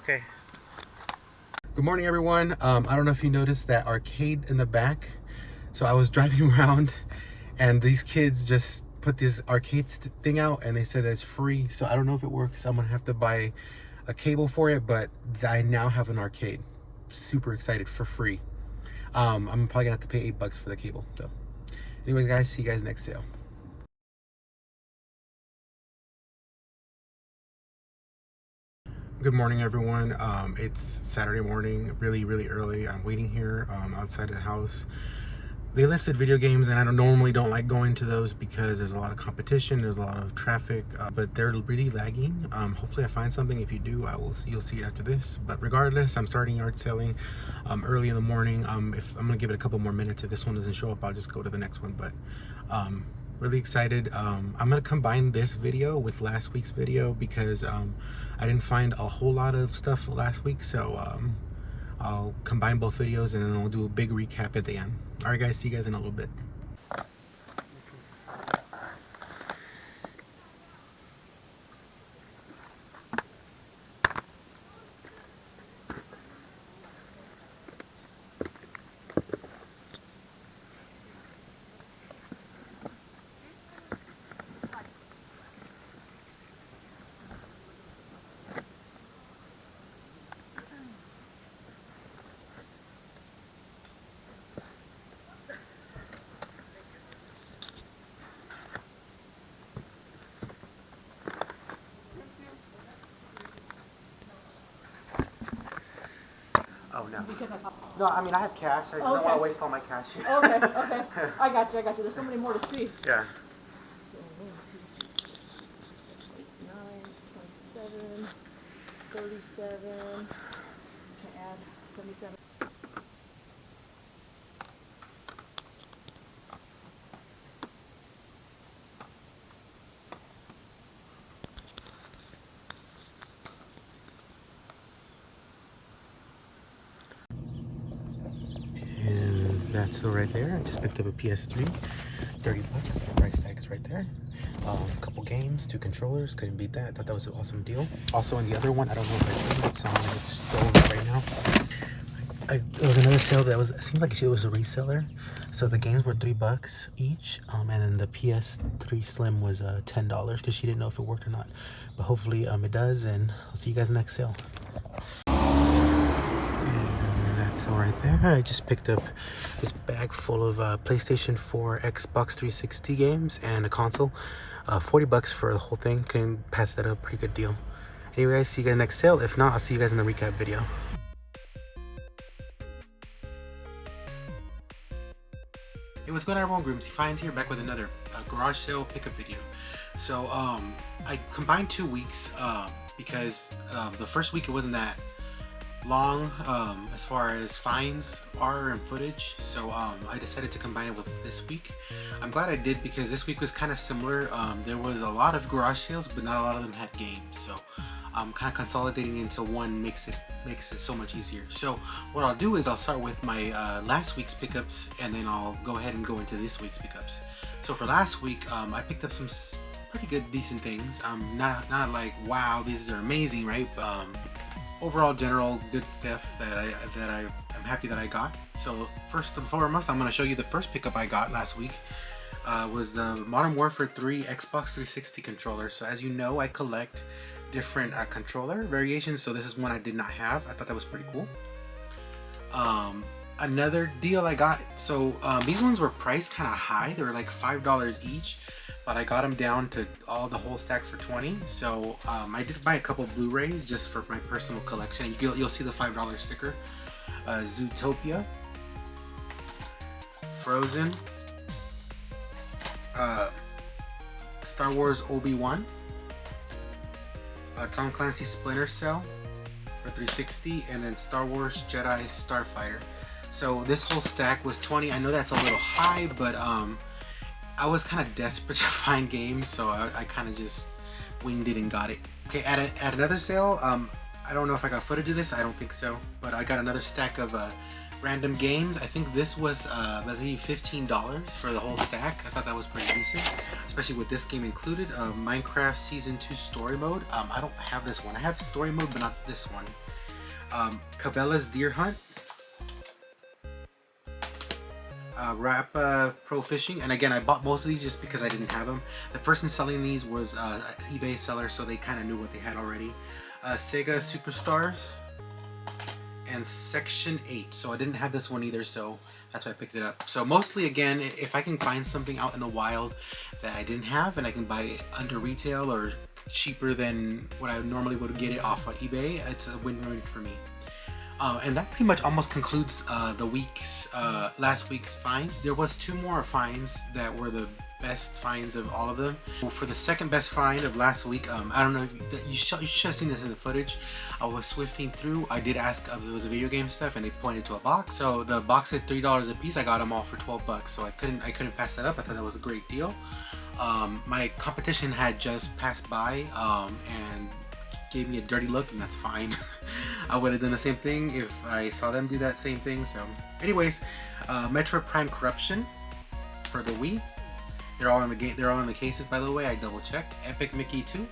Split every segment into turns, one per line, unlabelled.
Okay. Good morning, everyone. I don't know if you noticed that arcade in the back. So I was driving around and these kids just put this arcade thing out and they said it's free. So I don't know if it works. I'm gonna have to buy a cable for it, but I now have an arcade. Super excited, for free. I'm probably gonna have to pay $8 for the cable. So anyways, guys, see you guys next sale. Good morning, everyone. It's Saturday morning, really early. I'm waiting here outside the house. They listed video games, and I normally don't like going to those because there's a lot of competition, there's a lot of traffic, but they're really lagging. Hopefully I find something. If you do, you'll see it after this. But regardless, I'm starting yard selling early in the morning. If I'm gonna give it a couple more minutes, if this one doesn't show up, I'll just go to the next one. But really excited. I'm gonna combine this video with last week's video because I didn't find a whole lot of stuff last week, so I'll combine both videos and then I'll do a big recap at the end. All right, guys, see you guys in a little bit. Oh, no. No, I mean, I have cash. I just don't want to waste all my cash.
Okay. I got you. There's so many more to see.
Yeah.
9, 27, 37, can add 77.
And that's it right there. I just picked up a PS3, $30. The price tag is right there. A couple games, 2 controllers, couldn't beat that. Thought that was an awesome deal. Also on the other one, I don't know if I showed it, so I'm gonna just go over it right now. There was another sale that was, it seemed like it was a reseller. So the games were $3 each, and then the PS3 Slim was $10 because she didn't know if it worked or not. But hopefully it does, and I'll see you guys next sale. So right there, I just picked up this bag full of PlayStation 4, Xbox 360 games, and a console. $40 for the whole thing. Can pass that up, pretty good deal. Anyway, guys, see you guys next sale. If not, I'll see you guys in the recap video. Hey, what's going on, everyone? Groomsy Finds here, back with another garage sale pickup video. So I combined 2 weeks because the first week it wasn't that long as far as finds are and footage, so I decided to combine it with this week. I'm glad I did because this week was kind of similar. There was a lot of garage sales, but not a lot of them had games, so kind of consolidating into one makes it so much easier. So what I'll do is I'll start with my last week's pickups, and then I'll go ahead and go into this week's pickups. So for last week, I picked up some pretty good, decent things. Not like wow, these are amazing, right? Overall general good stuff that I'm happy that I got. So first and foremost, I'm going to show you the first pickup I got last week. Was the Modern Warfare 3 Xbox 360 controller. So as you know, I collect different controller variations, so this is one I did not have. I thought that was pretty cool. Another deal I got, so these ones were priced kind of high. They were like $5 each, but I got them down to the whole stack for 20. So I did buy a couple Blu-rays just for my personal collection. You'll see the $5 sticker. Zootopia, Frozen, Star Wars Obi-Wan, Tom Clancy's Splinter Cell for 360, and then Star Wars Jedi Starfighter. So this whole stack was 20. I know that's a little high, but I was kind of desperate to find games, so I kind of just winged it and got it. Okay, at another sale, I don't know if I got footage of this, I don't think so, but I got another stack of random games. I think this was maybe $15 for the whole stack. I thought that was pretty decent, especially with this game included. Minecraft Season 2 Story Mode. I don't have this one. I have Story Mode, but not this one. Cabela's Deer Hunt, Rappa Pro Fishing, and again I bought most of these just because I didn't have them. The person selling these was an eBay seller, so they kind of knew what they had already. Sega Superstars and Section 8, so I didn't have this one either, so that's why I picked it up. So mostly, again, if I can find something out in the wild that I didn't have and I can buy it under retail or cheaper than what I normally would get it off on eBay, it's a win-win for me. And that pretty much almost concludes the last week's find. There was 2 more finds that were the best finds of all of them. For the second best find of last week, I don't know if you should have seen this in the footage. I was swifting through. I did ask if there was a video game stuff, and they pointed to a box. So the box at $3 a piece. I got them all for 12 bucks. So I couldn't pass that up. I thought that was a great deal. My competition had just passed by and gave me a dirty look, and that's fine. I would have done the same thing if I saw them do that same thing. So anyways, Metroid Prime Corruption for the Wii. They're all in the game. They're all in the cases, by the way. I double checked. Epic Mickey 2.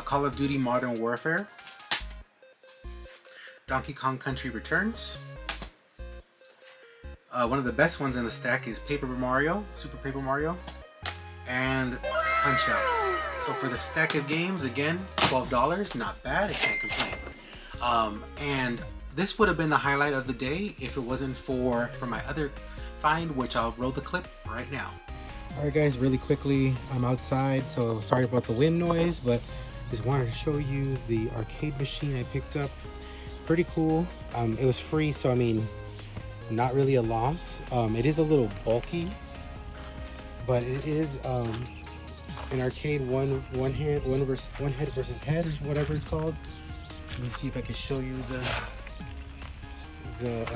Call of Duty Modern Warfare. Donkey Kong Country Returns. One of the best ones in the stack is Paper Mario, Super Paper Mario, and Punch Out. So for the stack of games, again, $12, not bad. I can't complain. And this would have been the highlight of the day if it wasn't for my other find, which I'll roll the clip right now. Alright guys, really quickly, I'm outside, so sorry about the wind noise, but just wanted to show you the arcade machine I picked up. Pretty cool. It was free, so I mean, not really a loss. It is a little bulky, but it is an arcade one head versus head, whatever it's called. Let me see if I can show you the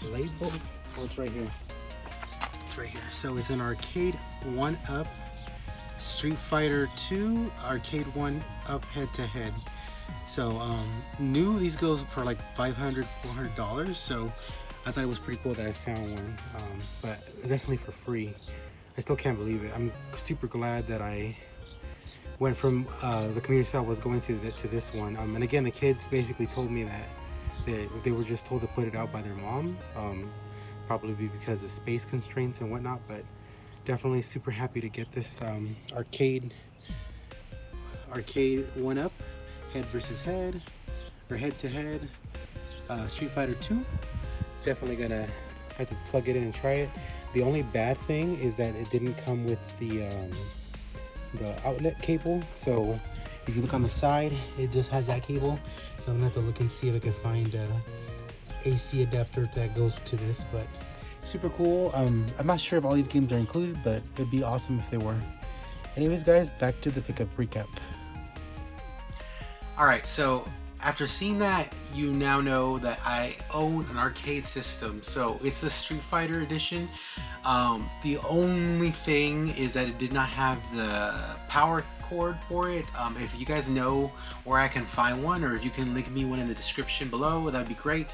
label. Oh, it's right here. It's right here. So it's an arcade 1-up Street Fighter 2 arcade 1-up head-to-head. So new, these go for like $500-$400. So I thought it was pretty cool that I found one, but definitely for free. I still can't believe it. I'm super glad that I went from the community style was going to this one. And again, the kids basically told me that they were just told to put it out by their mom, probably because of space constraints and whatnot, but definitely super happy to get this arcade 1-up head versus head, or head to head, Street Fighter 2. Definitely gonna have to plug it in and try it. The only bad thing is that it didn't come with the outlet cable. So if you look on the side, it just has that cable. So I'm gonna have to look and see if I can find a AC adapter that goes to this. But super cool. I'm not sure if all these games are included, but it'd be awesome if they were. Anyways, guys, back to the pickup recap. Alright, so after seeing that, you now know that I own an arcade system. So it's the Street Fighter edition. The only thing is that it did not have the power cord for it. If you guys know where I can find one, or if you can link me one in the description below, that'd be great.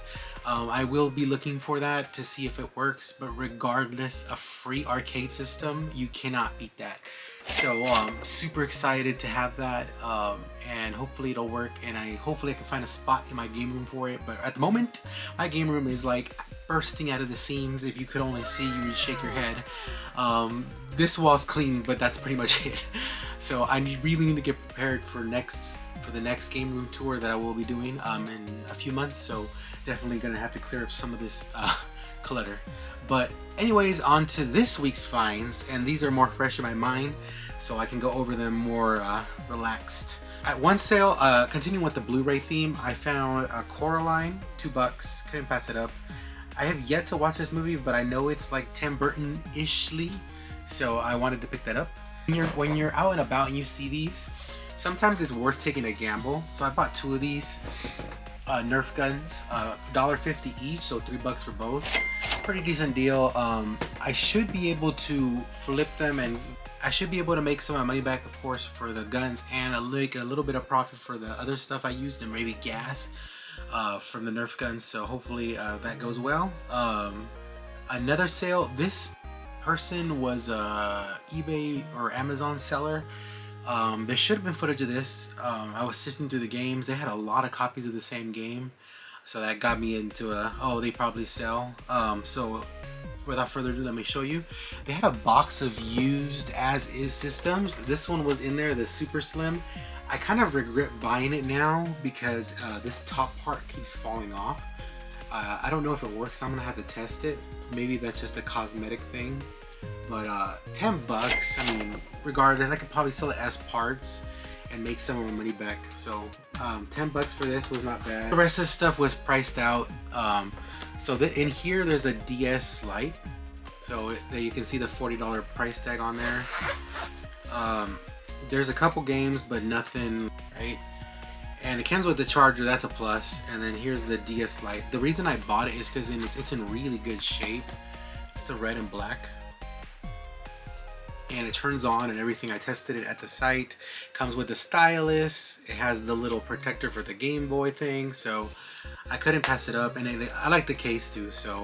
I will be looking for that to see if it works, but regardless, a free arcade system, you cannot beat that. So super excited to have that, and hopefully it'll work, and hopefully I can find a spot in my game room for it. But at the moment, my game room is like bursting out of the seams. If you could only see, you would shake your head. This wall's clean, but that's pretty much it. So I really need to get prepared for the next game room tour that I will be doing in a few months. So definitely gonna have to clear up some of this clutter. But anyways, on to this week's finds, and these are more fresh in my mind, so I can go over them more relaxed. At one sale, continuing with the Blu-ray theme, I found a Coraline, $2. Couldn't pass it up. I have yet to watch this movie, but I know it's like Tim Burton-ishly, so I wanted to pick that up. When you're out and about and you see these, sometimes it's worth taking a gamble. So I bought 2 of these Nerf Guns, $1.50 each, so $3 for both. Pretty decent deal. I should be able to flip them, and I should be able to make some of my money back, of course, for the guns, and make a little bit of profit for the other stuff I used, and maybe gas from the Nerf Guns. So hopefully that goes well. Another sale. This person was a eBay or Amazon seller. There should have been footage of this. I was sifting through the games. They had a lot of copies of the same game, so that got me into oh, they probably sell. So without further ado, let me show you. They had a box of used as-is systems. This one was in there, the Super Slim. I kind of regret buying it now because this top part keeps falling off. I don't know if it works. I'm gonna have to test it. Maybe that's just a cosmetic thing. But 10 bucks, I mean, regardless, I could probably sell it as parts and make some of my money back. So 10 bucks for this was not bad. The rest of the stuff was priced out. So in here, there's a DS Lite. So you can see the $40 price tag on there. There's a couple games, but nothing, right? And it comes with the charger, that's a plus. And then here's the DS Lite. The reason I bought it is because it's in really good shape. It's the red and black. And it turns on and everything. I tested it at the site. Comes with the stylus. It has the little protector for the Game Boy thing. So I couldn't pass it up. And I like the case too. So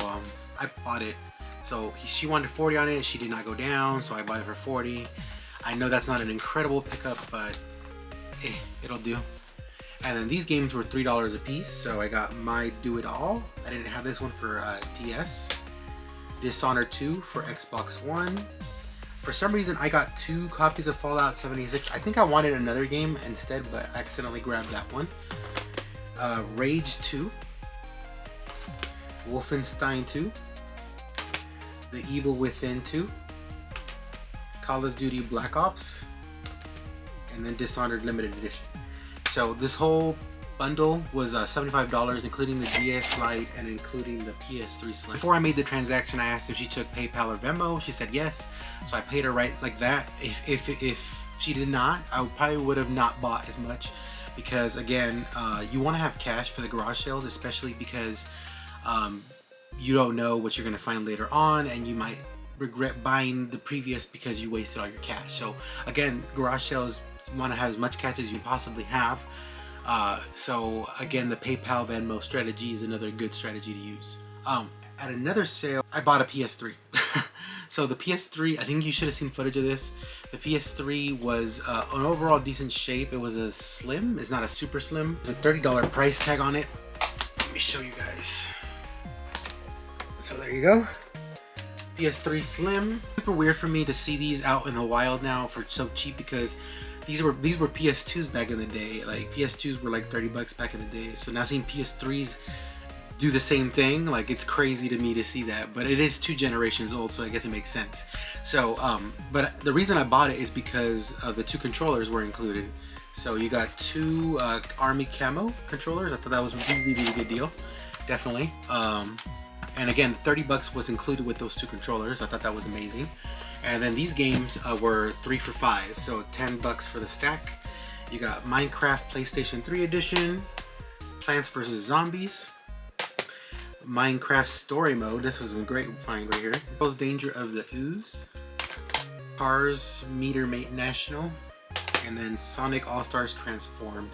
I bought it. So she wanted 40 on it. She did not go down. So I bought it for 40. I know that's not an incredible pickup, but it'll do. And then these games were $3 a piece, so I got My Do It All. I didn't have this one for DS. Dishonored 2 for Xbox One. For some reason, I got 2 copies of Fallout 76. I think I wanted another game instead, but I accidentally grabbed that one. Rage 2. Wolfenstein 2. The Evil Within 2. Call of Duty Black Ops. And then Dishonored Limited Edition. So this whole bundle was $75, including the DS Lite and including the PS3 Slim. Before I made the transaction, I asked if she took PayPal or Venmo. She said yes, so I paid her right like that. If she did not, I probably would have not bought as much, because again, you want to have cash for the garage sales, especially because you don't know what you're going to find later on, and you might regret buying the previous because you wasted all your cash. So again, garage sales, want to have as much cash as you possibly have. So again, the PayPal Venmo strategy is another good strategy to use. At another sale, I bought a PS3. So the PS3, I think you should have seen footage of this. The PS3 was an overall decent shape. It was a slim, it's not a super slim. There's a $30 price tag on it. Let me show you guys. So there you go. PS3 Slim. Super weird for me to see these out in the wild now for so cheap, because these were PS2s back in the day. Like PS2s were like 30 bucks back in the day. So now seeing PS3s do the same thing, like it's crazy to me to see that. But it is 2 generations old, so I guess it makes sense. So but the reason I bought it is because the 2 controllers were included. So you got 2 Army Camo controllers. I thought that was a really, really good deal. Definitely. And again, 30 bucks was included with those 2 controllers. I thought that was amazing. And then these games were 3 for $5, so 10 bucks for the stack. You got Minecraft PlayStation 3 Edition, Plants vs. Zombies, Minecraft Story Mode. This was a great find right here. Most Danger of the Ooze, Cars Meter Mate National, and then Sonic All-Stars Transformed.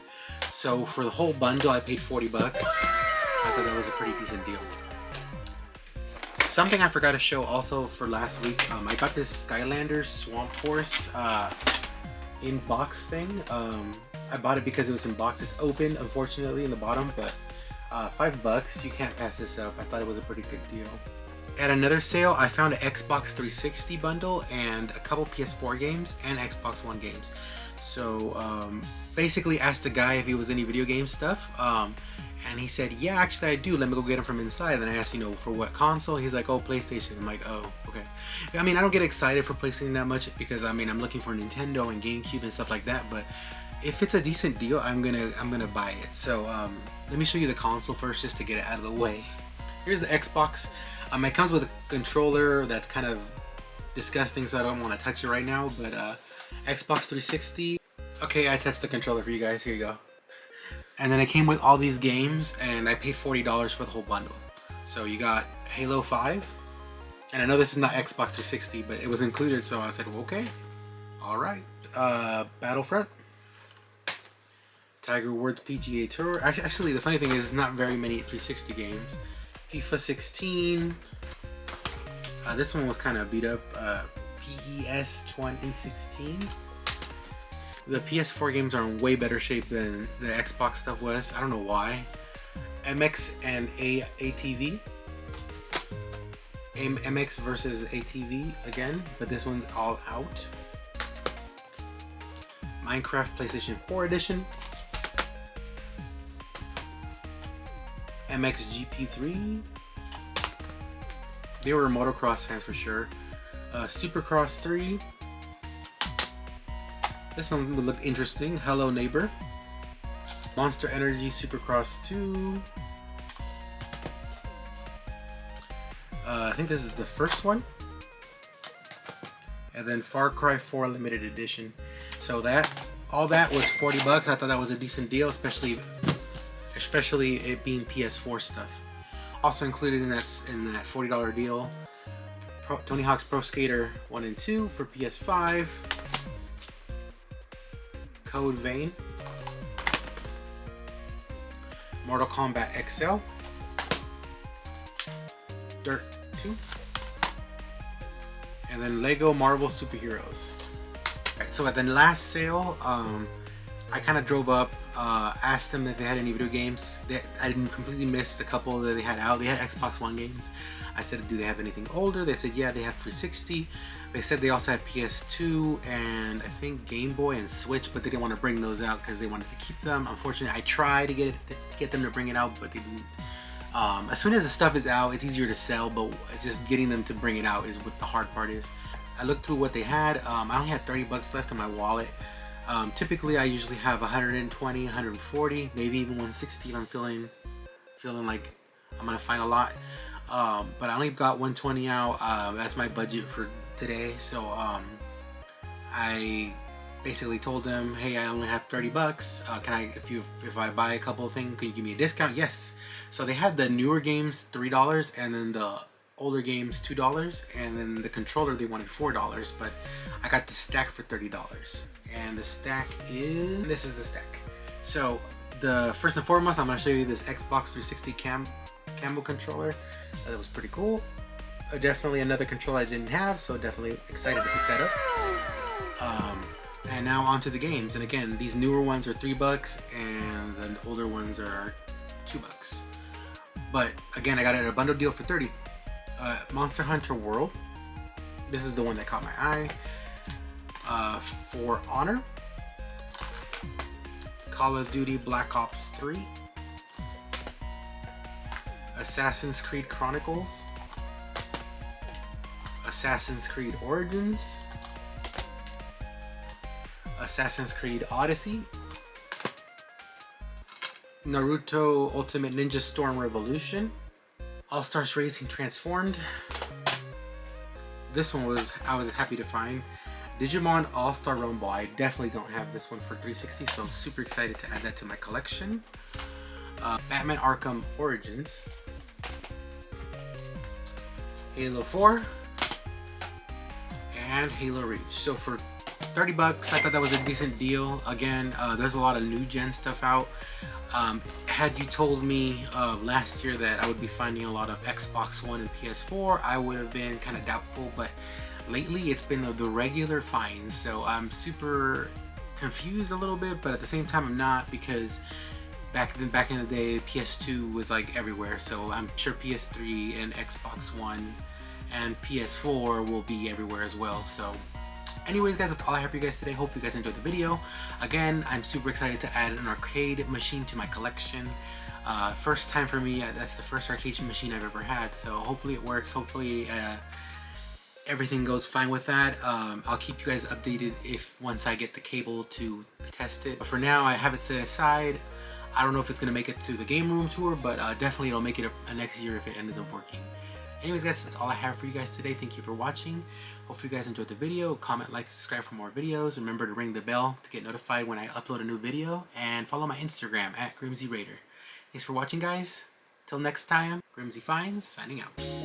So for the whole bundle, I paid 40 bucks. I thought that was a pretty decent deal. Something I forgot to show also for last week, I got this Skylanders Swamp Force in box thing. I bought it because it was in box. It's open, unfortunately, in the bottom, but 5 bucks, you can't pass this up. I thought it was a pretty good deal. At another sale, I found an Xbox 360 bundle and a couple PS4 games and Xbox One games. So basically asked the guy if he was any video game stuff. And he said, yeah, actually I do. Let me go get them from inside. Then I asked, for what console? He's like, oh, PlayStation. I'm like, oh, okay. I mean, I don't get excited for PlayStation that much because, I mean, I'm looking for Nintendo and GameCube and stuff like that. But if it's a decent deal, I'm gonna buy it. So let me show you the console first, just to get it out of the way. Here's the Xbox. It comes with a controller that's kind of disgusting, so I don't want to touch it right now. But Xbox 360. Okay, I touched the controller for you guys. Here you go. And then it came with all these games, and I paid $40 for the whole bundle. So you got Halo 5, and I know this is not Xbox 360, but it was included, so I said, well, okay, all right. Battlefront, Tiger Woods PGA Tour. Actually, the funny thing is, it's not very many 360 games. FIFA 16. This one was kind of beat up. PES 2016. The PS4 games are in way better shape than the Xbox stuff was. I don't know why. MX and ATV. MX versus ATV again, but this one's all out. Minecraft PlayStation 4 edition. MX GP3. They were motocross fans for sure. Supercross 3. This one would look interesting. Hello Neighbor. Monster Energy Supercross 2. I think this is the first one. And then Far Cry 4 Limited Edition. So all that was 40 bucks. I thought that was a decent deal, especially it being PS4 stuff. Also included in that $40 deal, Tony Hawk's Pro Skater 1 and 2 for PS5. Code Vein. Mortal Kombat XL. Dirt 2. And then Lego Marvel Superheroes. Right, so at the last sale, I kind of drove up, asked them if they had any video games. I didn't completely miss a couple that they had out. They had Xbox One games. I said, do they have anything older? They said, yeah, they have 360. They said they also had PS2 and I think Game Boy and Switch, but they didn't want to bring those out because they wanted to keep them. Unfortunately, I tried to get them to bring it out, but they didn't. As soon as the stuff is out, it's easier to sell, but just getting them to bring it out is what the hard part is. I looked through what they had. I only had 30 bucks left in my wallet. Typically, I usually have 120, 140, maybe even 160 if I'm feeling like I'm gonna find a lot. But I only got 120 out. That's my budget for today. So I basically told them, hey, I only have 30 bucks. Can I, if I buy a couple of things, can you give me a discount? Yes. So they had the newer games $3, and then the older games $2, and then the controller they wanted $4. But I got the stack for $30, and the stack is, this is the stack. So the first and foremost, I'm going to show you this Xbox 360 Camo controller. That was pretty cool. Definitely another controller I didn't have, so definitely excited to pick that up. And now onto the games. And again, these newer ones are $3, and the older ones are $2. But again, I got it at a bundle deal for 30. Monster Hunter World. This is the one that caught my eye. For Honor. Call of Duty Black Ops 3. Assassin's Creed Chronicles. Assassin's Creed Origins. Assassin's Creed Odyssey. Naruto Ultimate Ninja Storm Revolution. All-Stars Racing Transformed. This one I was happy to find. Digimon All-Star Rumble. I definitely don't have this one for 360, so I'm super excited to add that to my collection. Batman Arkham Origins. Halo 4. And Halo Reach. So for 30 bucks, I thought that was a decent deal. Again, there's a lot of new gen stuff out. Had you told me last year that I would be finding a lot of Xbox One and PS4, I would have been kind of doubtful, but lately it's been the regular finds, so I'm super confused a little bit, but at the same time I'm not, because back in the day PS2 was like everywhere, so I'm sure PS3 and Xbox One and PS4 will be everywhere as well. So anyways guys, that's all I have for you guys today. Hope you guys enjoyed the video. Again, I'm super excited to add an arcade machine to my collection. First time for me. That's the first arcade machine I've ever had, so hopefully it works. Hopefully everything goes fine with that. I'll keep you guys updated once I get the cable to test it. But for now, I have it set aside. I don't know if it's going to make it to the game room tour, but definitely it'll make it a next year if it ends up working. Anyways guys, that's all I have for you guys today. Thank you for watching. Hope you guys enjoyed the video. Comment, like, subscribe for more videos. Remember to ring the bell to get notified when I upload a new video. And follow my Instagram at GrimzyRaider. Thanks for watching guys. Till next time, Grimzy Finds signing out.